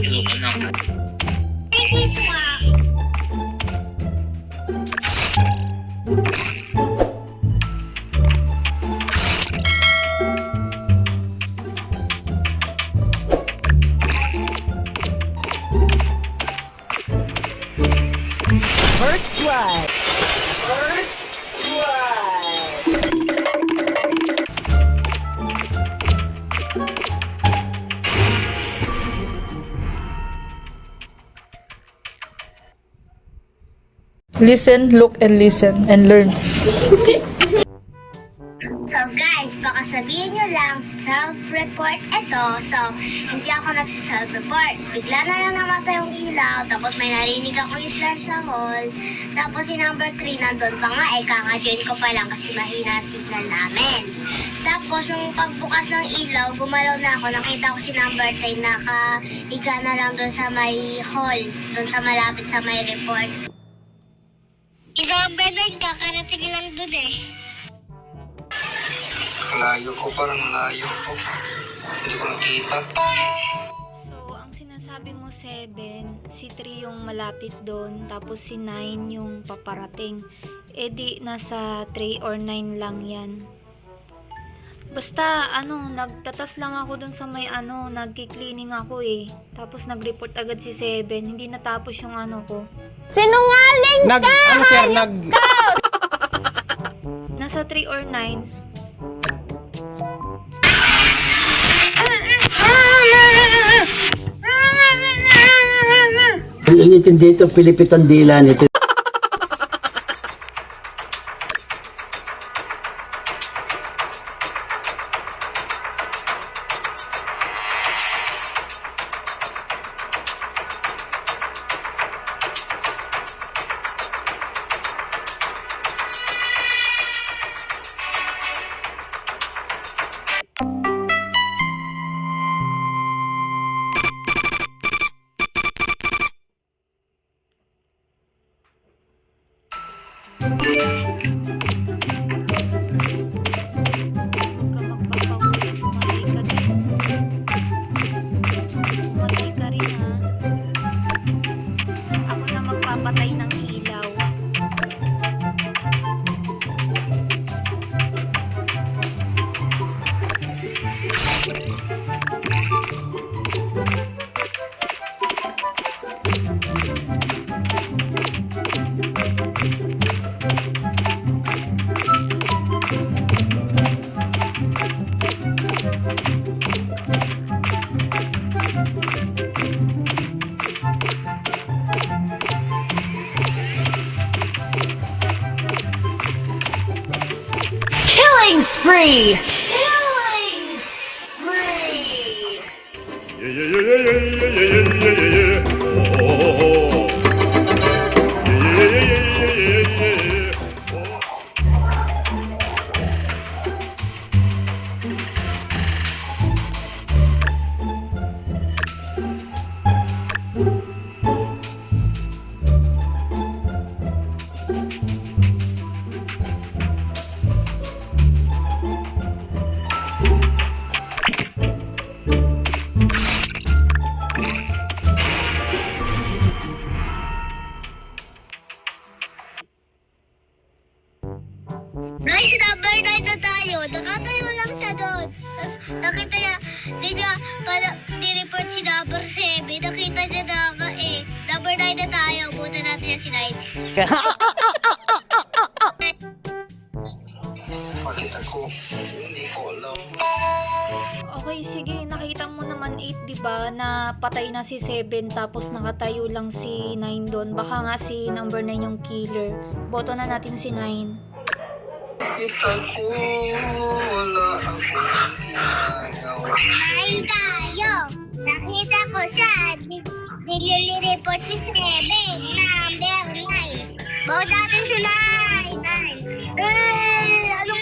First blood. First blood. Listen, look, and listen, and learn. So guys, baka sabihin nyo lang, self-report ito. So, hindi ako nagsa-self-report. Bigla na lang namatay yung ilaw, tapos may narinig ako yung slash sa hall. Tapos si number 3 nandun pa nga, kaka-join ko pa lang kasi mahina ang signal namin. Tapos yung pagbukas ng ilaw, gumalaw na ako, nakita ko si number 10 nakahiga na lang dun sa may hall, dun sa malapit sa may report. Ikaw, Bernard, kakarating lang dun eh. Layo ko, parang layo ko. Hindi ko nakita. So, ang sinasabi mo 7, si 3 yung malapit doon, tapos si 9 yung paparating. E di, nasa 3 or 9 lang yan. Basta, nagtatas lang ako dun sa may nagki-cleaning ako eh. Tapos nag-report agad si 7, hindi natapos yung ko. Sinungaling ka! Nasa 3 or 9. Inintindi ito, pilipitan dila nito. Patay ng ilaw. Killing spree! Killing spree! Guys, number 9 na tayo. Nakatayo lang siya doon. Tapos nakita niya, ni-report si number 7. Nakita niya na number 9 na tayo. Buta natin niya si 9. Pakita ko. Hindi ko alam. Okay, sige. Nakita mo naman 8, diba? Na patay na si 7, tapos nakatayo lang si 9 doon. Baka nga si number 9 yung killer. Boto na natin si 9. Kita ko, wala akong ginagawa. Ay tayo. Nakita ko siya. Nilili-report si 7. Number 9. Bawat natin si 9. Ano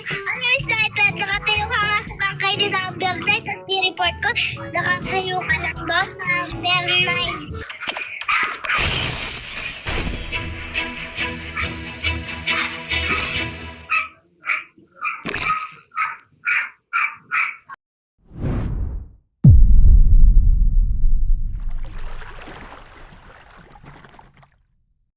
yung sniper? Nakatayo ka nga sa bangkay ni number 9. Tapos ni-report ko, nakatayo ka lang doon. Number 9.